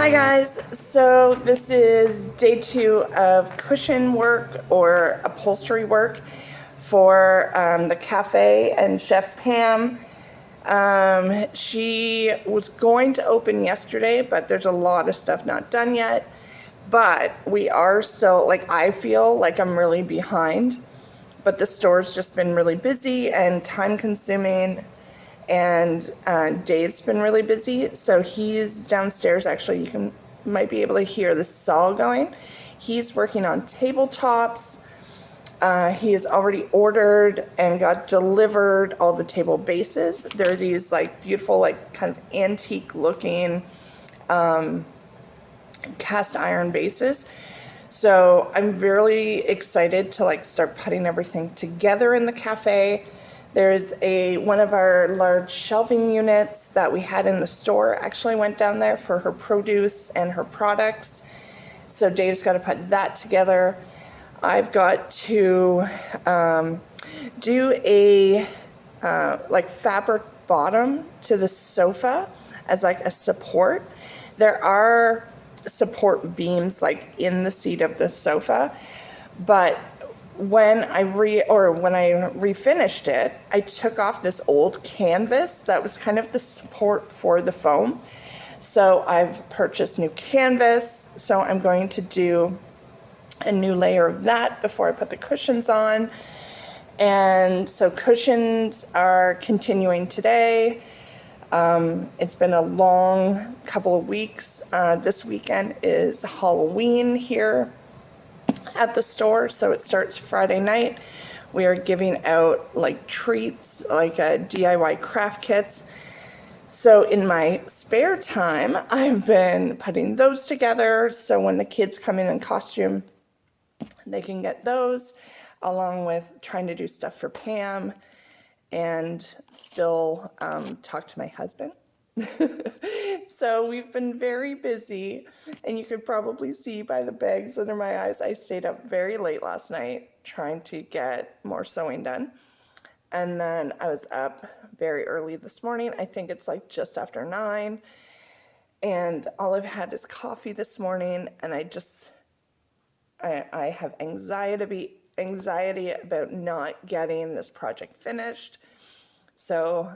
Hi guys, so this is day 2 of cushion work or upholstery work for the cafe and Chef Pam. She was going to open yesterday, but there's a lot of stuff not done yet. But we are still, I feel like I'm really behind, but the store's just been really busy and time consuming. And Dave's been really busy, so he's downstairs. Actually, might be able to hear the saw going. He's working on tabletops. He has already ordered and got delivered all the table bases. They're these beautiful, kind of antique looking cast iron bases. So I'm really excited to start putting everything together in the cafe. There's one of our large shelving units that we had in the store actually went down there for her produce and her products. So Dave's got to put that together. I've got to do a fabric bottom to the sofa as a support. There are support beams in the seat of the sofa, but when I refinished it, I took off this old canvas that was kind of the support for the foam. So I've purchased new canvas, so I'm going to do a new layer of that before I put the cushions on. And so cushions are continuing today. It's been a long couple of weeks. This weekend is Halloween here at the store, so it starts Friday night. We are giving out treats, DIY craft kits. So in my spare time, I've been putting those together, so when the kids come in costume, they can get those, along with trying to do stuff for Pam and still talk to my husband. So we've been very busy, and you could probably see by the bags under my eyes, I stayed up very late last night trying to get more sewing done. And then I was up very early this morning. I think it's just after 9. And all I've had is coffee this morning, and I have anxiety about not getting this project finished. So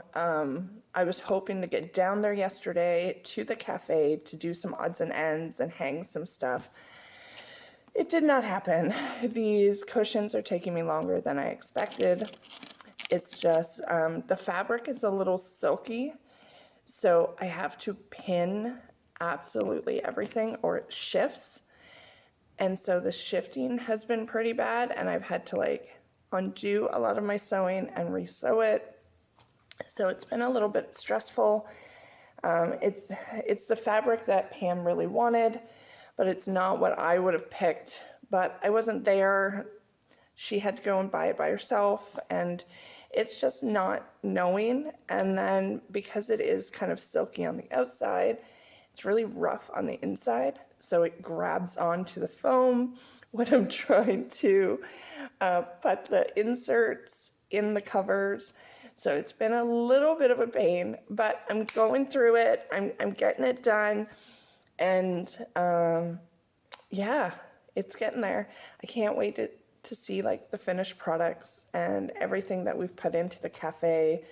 I was hoping to get down there yesterday to the cafe to do some odds and ends and hang some stuff. It did not happen. These cushions are taking me longer than I expected. It's just the fabric is a little silky, so I have to pin absolutely everything or it shifts. And so the shifting has been pretty bad, and I've had to undo a lot of my sewing and re-sew it. So it's been a little bit stressful. It's the fabric that Pam really wanted, but it's not what I would have picked. But I wasn't there. She had to go and buy it by herself, and it's just not knowing. And then because it is kind of silky on the outside, it's really rough on the inside. So it grabs onto the foam when I'm trying to put the inserts in the covers. So it's been a little bit of a pain, but I'm going through it. I'm getting it done. And yeah, it's getting there. I can't wait to see the finished products and everything that we've put into the cafe,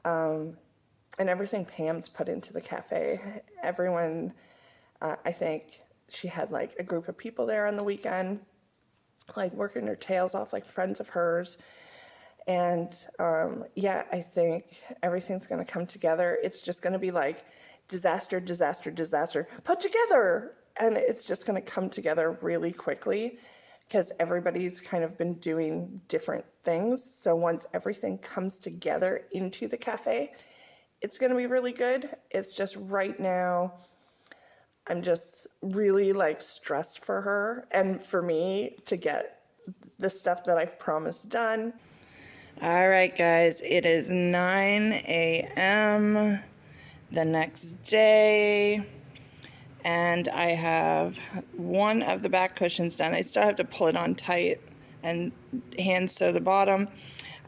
and everything Pam's put into the cafe. Everyone, I think she had a group of people there on the weekend, working their tails off, friends of hers. And yeah, I think everything's going to come together. It's just going to be disaster, disaster, disaster put together. And it's just going to come together really quickly because everybody's kind of been doing different things. So once everything comes together into the cafe, it's going to be really good. It's just right now, I'm just really stressed for her and for me to get the stuff that I've promised done. All right, guys, it is 9 a.m. the next day, and I have one of the back cushions done. I still have to pull it on tight and hand sew the bottom.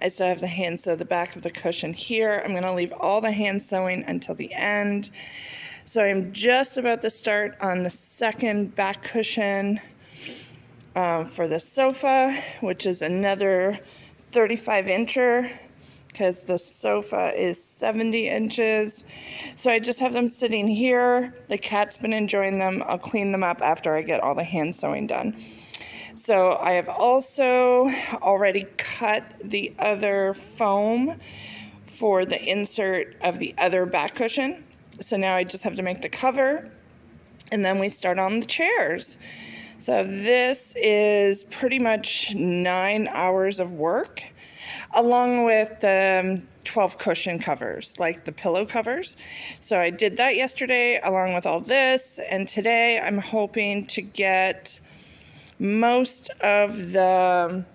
I still have to hand sew the back of the cushion here. I'm going to leave all the hand sewing until the end. So I'm just about to start on the second back cushion for the sofa, which is another 35 incher because the sofa is 70 inches. So I just have them sitting here. The cat's been enjoying them. I'll clean them up after I get all the hand sewing done. So I have also already cut the other foam for the insert of the other back cushion. So now I just have to make the cover, and then we start on the chairs. So this is pretty much 9 hours of work, along with the 12 cushion covers, like the pillow covers. So I did that yesterday along with all this, and today I'm hoping to get most of the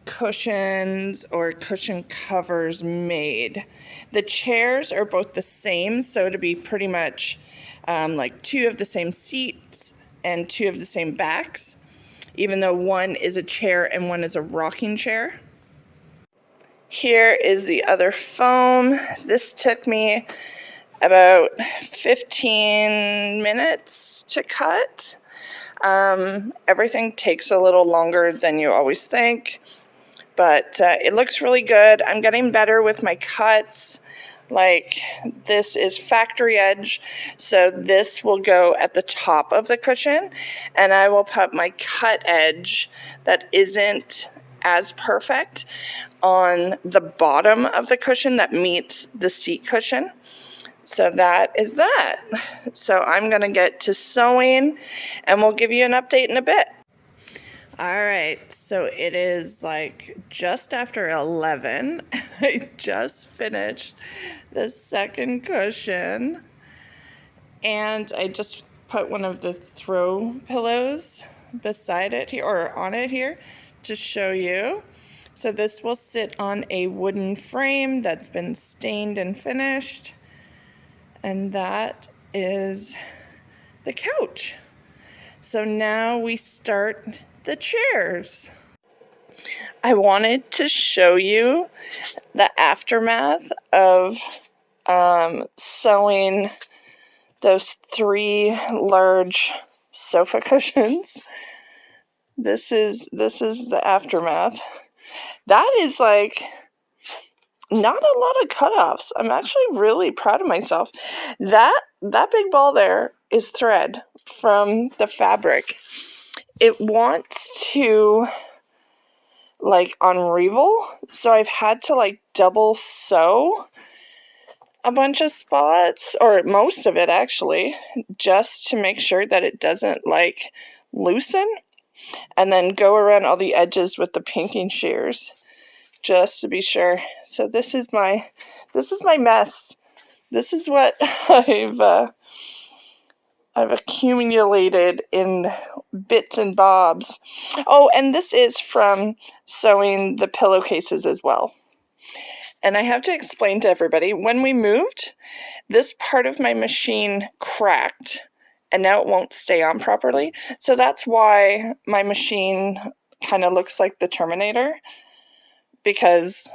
cushions or cushion covers made. The chairs are both the same, so to be pretty much like 2 of the same seats and 2 of the same backs, even though one is a chair and one is a rocking chair. Here is the other foam. This took me about 15 minutes to cut. Everything takes a little longer than you always think, but it looks really good. I'm getting better with my cuts. Like, this is factory edge, so this will go at the top of the cushion, and I will put my cut edge that isn't as perfect on the bottom of the cushion that meets the seat cushion. So that is that. So I'm going to get to sewing, and we'll give you an update in a bit. All right, so it is like just after 11. I just finished the second cushion, and I just put one of the throw pillows beside it here, or on it here, to show you. So this will sit on a wooden frame that's been stained and finished, and that is the couch. So now we start the chairs. I wanted to show you the aftermath of sewing those 3 large sofa cushions. This is the aftermath. That is like not a lot of cutoffs. I'm actually really proud of myself. That big ball there is thread from the fabric. It wants to like unravel, so I've had to like double sew a bunch of spots, or most of it actually, just to make sure that it doesn't like loosen, and then go around all the edges with the pinking shears just to be sure. So this is my mess. This is what I've accumulated in bits and bobs. Oh, and this is from sewing the pillowcases as well. And I have to explain to everybody, when we moved, this part of my machine cracked, and now it won't stay on properly. So that's why my machine kind of looks like the Terminator, because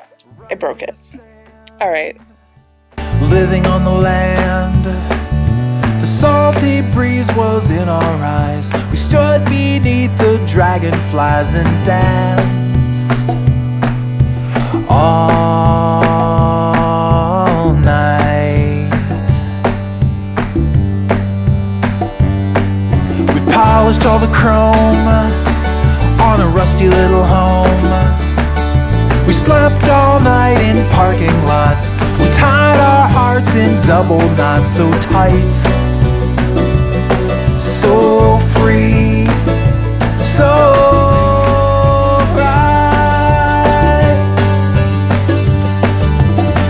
I broke it. All right. Living on the land, the salty breeze was in our eyes. We stood beneath the dragonflies and danced all night. We polished all the chrome on a rusty little home. We slept all night in parking lots. We tied our hearts in double knots, so tight, so free, so bright.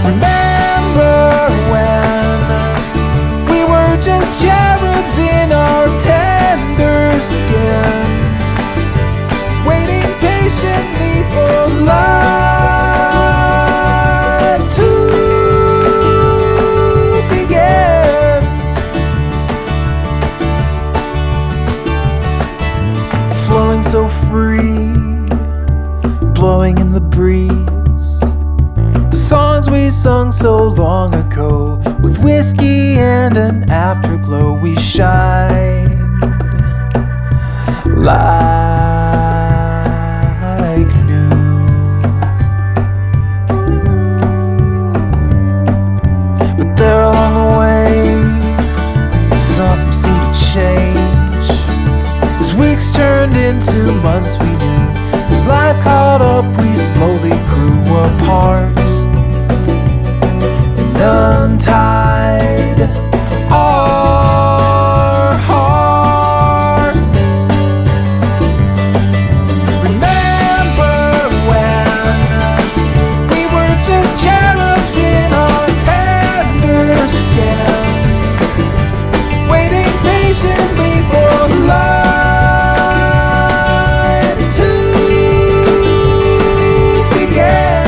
Remember when we were just cherubs in our tender skins, waiting patiently for love to begin. Flowing so sung so long ago. With whiskey and an afterglow, we shine like new. But there along the way, something seemed to change. As weeks turned into months, we knew. As life caught up, we slowly grew apart and untied our hearts. Remember when we were just cherubs in our tender skins, waiting patiently for life to begin.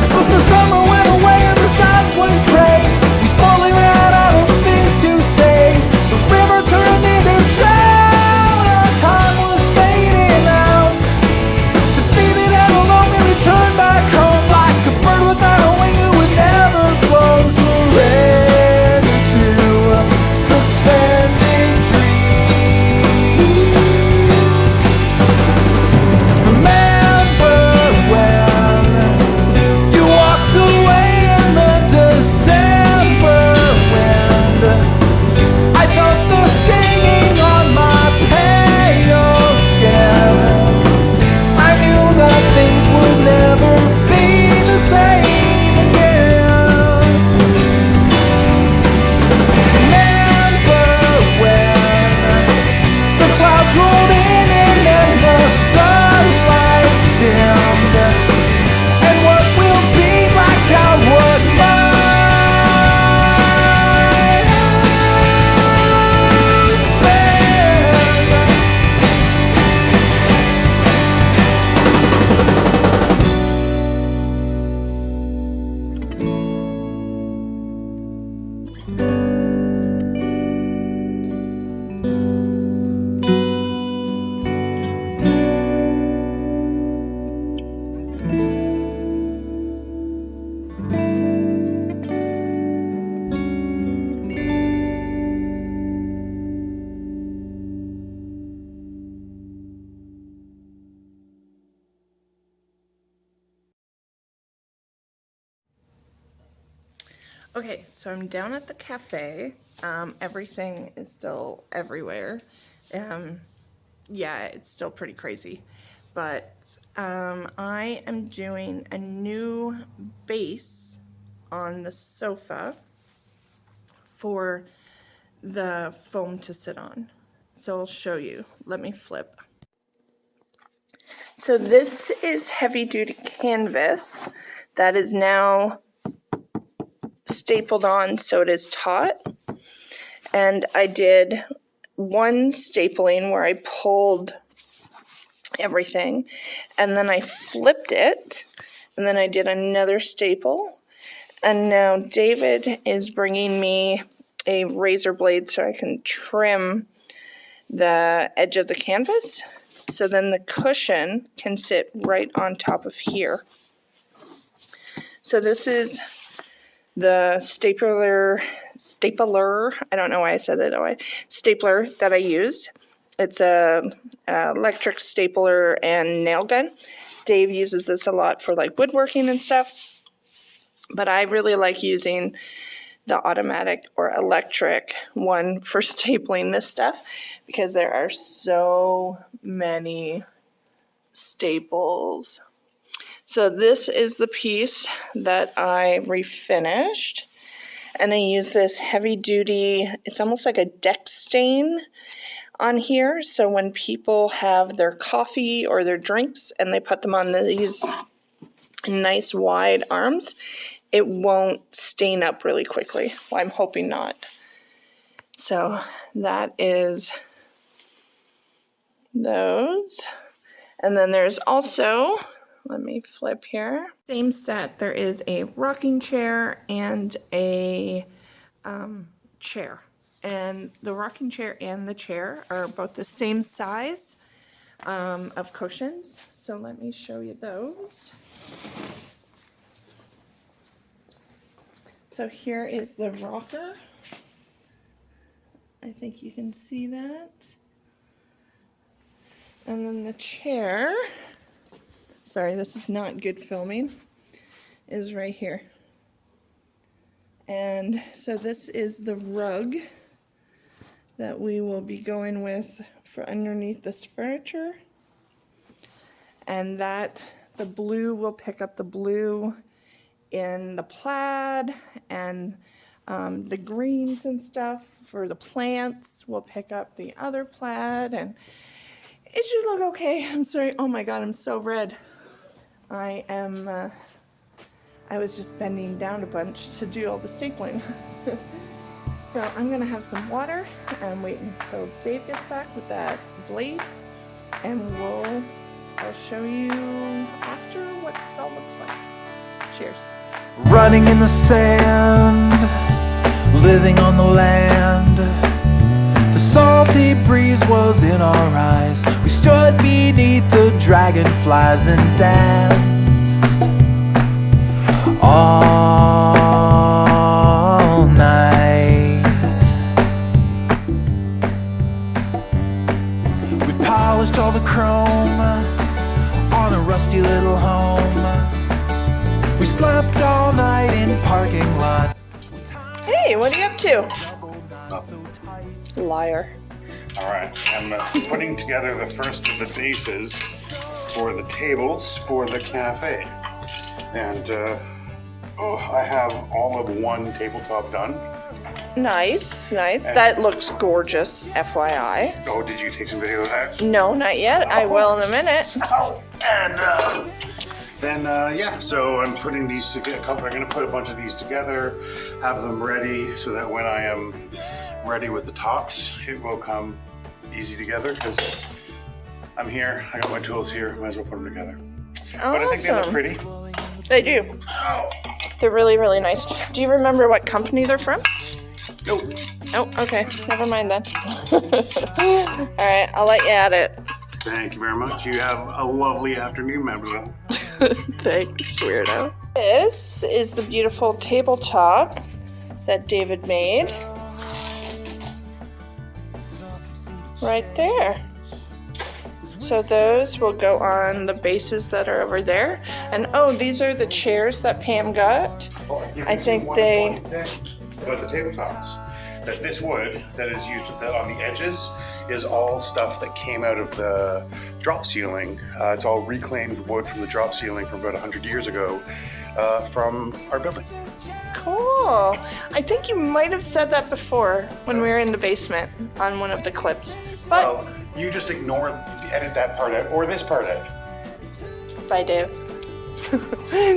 But the summer went away and the skies went gray. We slowly ran out of things to say. The river turned into drought. Our time was fading out. Defeated and alone, we returned back home like a bird without a wing who would never flow. Surrender to suspending trees. Remember when you walked away in the December wind? I felt the stinging on my pale skin. I knew that things would never be the same again. Remember when the clouds rolled in and then the sunlight dimmed, and what will be blacked out what might have been. Okay, so I'm down at the cafe. Everything is still everywhere. Yeah, it's still pretty crazy. But I am doing a new base on the sofa for the foam to sit on. So I'll show you. Let me flip. So this is heavy duty canvas that is now stapled on so it is taut. And I did one stapling where I pulled everything, and then I flipped it, and then I did another staple. And now David is bringing me a razor blade so I can trim the edge of the canvas, so then the cushion can sit right on top of here. So this is the stapler, I don't know why I said that way, stapler that I used. It's a electric stapler and nail gun. Dave uses this a lot for like woodworking and stuff, but I really like using the automatic or electric one for stapling this stuff because there are so many staples. So this is the piece that I refinished, and I use this heavy duty, it's almost like a deck stain on here. So when people have their coffee or their drinks and they put them on these nice wide arms, it won't stain up really quickly. Well, I'm hoping not. So that is those. And then there's also, let me flip here. Same set, there is a rocking chair and a chair. And the rocking chair and the chair are both the same size of cushions. So let me show you those. So here is the rocker. I think you can see that. And then the chair, sorry, this is not good filming, is right here. And so this is the rug that we will be going with for underneath this furniture. And that, the blue will pick up the blue in the plaid, and the greens and stuff for the plants will pick up the other plaid, and it should look okay. I'm sorry, oh my god, I'm so red. I was just bending down a bunch to do all the stapling. So I'm gonna have some water and wait until Dave gets back with that blade, and I'll show you after what this all looks like. Cheers. Running in the sand, living on the land. The salty breeze was in our eyes. We stood beneath the dragonflies and danced all night. We polished all the chrome on a rusty little home. We slept all night in parking lots. Hey, what are you up to? Nothing. Liar. All right, I'm putting together the first of the bases for the tables for the cafe. And I have all of one tabletop done. Nice, nice. That looks gorgeous, FYI. Oh, did you take some video of that? No, not yet. I will in a minute. Oh, and then, yeah, so I'm putting these together. I'm going to put a bunch of these together, have them ready so that when I am ready with the tops, it will come easy together because I'm here. I got my tools here. Might as well put them together. Awesome. But I think they look pretty. They do. Oh. They're really, really nice. Do you remember what company they're from? Nope. Oh, okay. Never mind then. All right, I'll let you at it. Thank you very much. You have a lovely afternoon, mademoiselle. Thanks, weirdo. This is the beautiful tabletop that David made. Right there. So those will go on the bases that are over there. And oh, these are the chairs that Pam got. I think they... About the tabletops. That this wood that is used on the edges is all stuff that came out of the drop ceiling. It's all reclaimed wood from the drop ceiling from about 100 years ago from our building. Cool. I think you might have said that before when we were in the basement on one of the clips. But Well, you just edit that part out, or this part out. bye, Dave.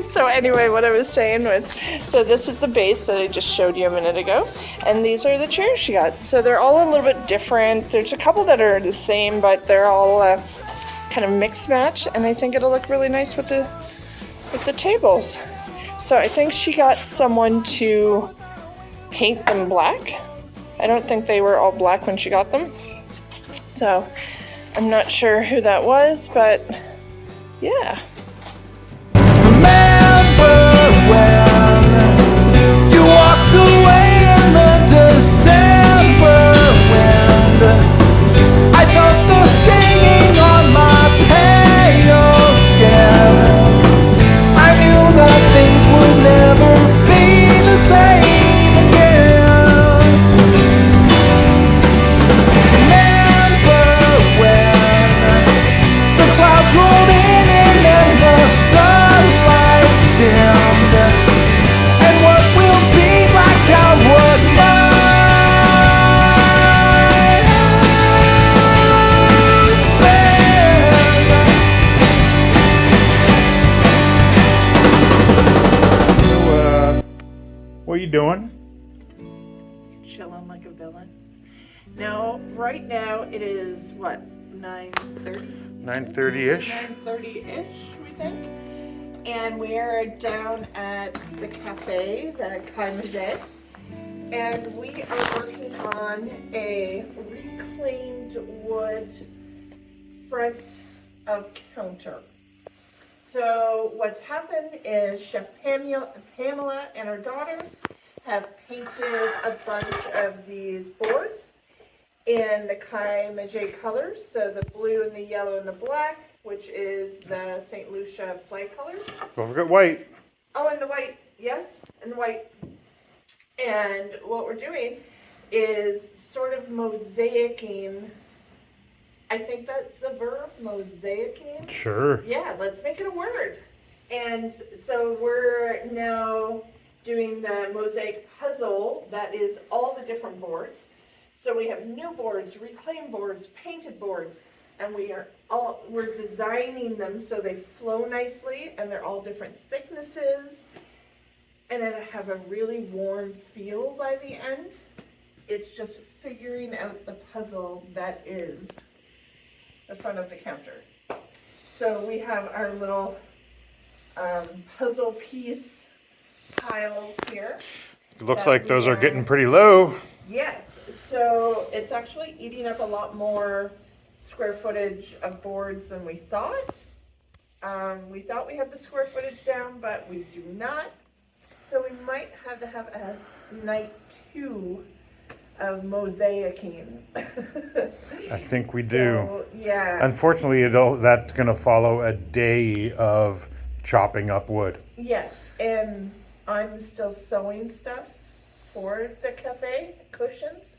So anyway, what I was saying was, so this is the base that I just showed you a minute ago, and these are the chairs she got. So they're all a little bit different. There's a couple that are the same, but they're all kind of mixed match, and I think it'll look really nice with the tables. So I think she got someone to paint them black. I don't think they were all black when she got them. So I'm not sure who that was, but yeah. Remember when you walked away in the December wind? I felt the stinging on my pale skin. I knew that things would never be the same again. Remember when the clouds rolled in and then the sunlight dimmed, and what will be blacked out what might have been. What are you doing? Chilling like a villain. Now, right now it is what, 9:30? 9:30-ish. 9:30-ish, we think. And we are down at the cafe, the mosaic, and we are working on a reclaimed wood front of counter. So what's happened is Chef Pamela and her daughter have painted a bunch of these boards in the Kai mosaic colors, so the blue and the yellow and the black, which is the St. Lucia flag colors. Don't forget white. Oh, and the white, yes, and white. And what we're doing is sort of mosaicing. I think that's the verb, mosaicing. Sure. Yeah, let's make it a word. And so we're now doing the mosaic puzzle that is all the different boards. So we have new boards, reclaimed boards, painted boards, and we're designing them so they flow nicely and they're all different thicknesses and it'll have a really warm feel by the end. It's just figuring out the puzzle that is the front of the counter. So we have our little puzzle piece piles here. Looks that like we those are getting pretty low. Yes, so it's actually eating up a lot more square footage of boards than we thought. We thought we had the square footage down, but we do not. So we might have to have a night 2 of mosaicing. I think we do. So, yeah. Unfortunately, that's going to follow a day of chopping up wood. Yes, and I'm still sewing stuff for the cafe cushions.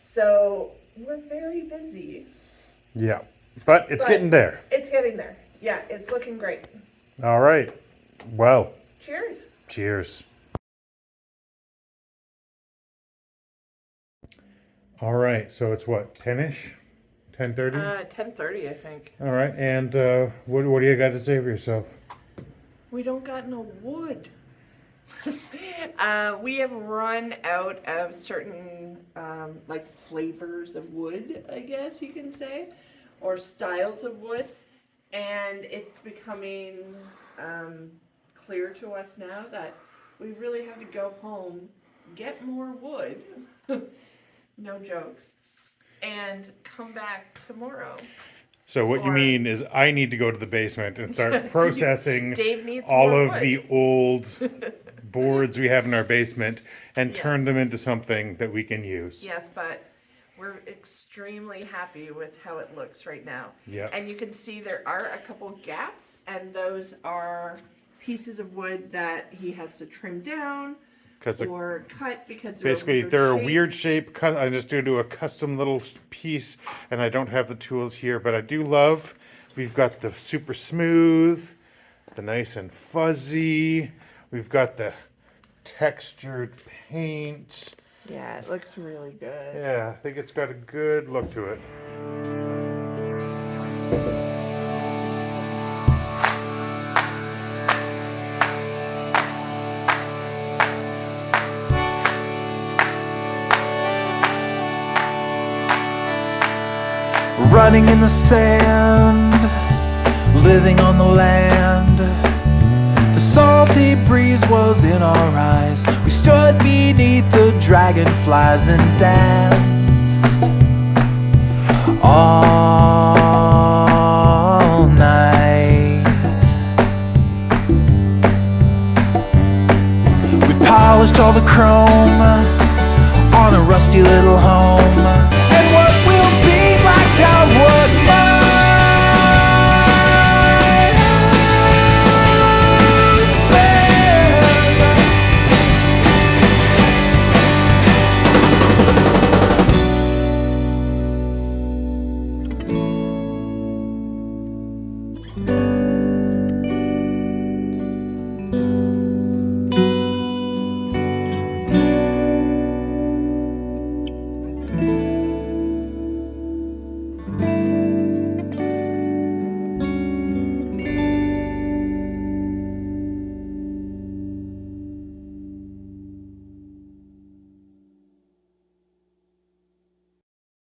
So we're very busy. Yeah, but it's getting there. It's getting there. Yeah, it's looking great. All right. Well, Cheers. cheers. All right, so it's what, 10-ish? 10:30? 10:30, I think. All right, and what do you got to say for yourself? We don't got no wood. We have run out of certain like flavors of wood, I guess you can say, or styles of wood, and it's becoming clear to us now that we really have to go home, get more wood, no jokes, and come back tomorrow. So what you mean is I need to go to the basement and start processing Dave needs all more of wood. the old boards we have in our basement and Yes. turn them into something that we can use. Yes, but we're extremely happy with how it looks right now. Yeah. And you can see there are a couple gaps, and those are pieces of wood that he has to trim down Because or cut because basically they're they're a shape. weird shape. I'm just going to do a custom little piece, and I don't have the tools here, but I do love. We've got the super smooth, the nice and fuzzy. We've got the textured paint. Yeah, it looks really good. Yeah, I think it's got a good look to it. Running in the sand, living on the land. The salty breeze was in our eyes. We stood beneath the dragonflies and danced all night. We polished all the chrome on a rusty little home.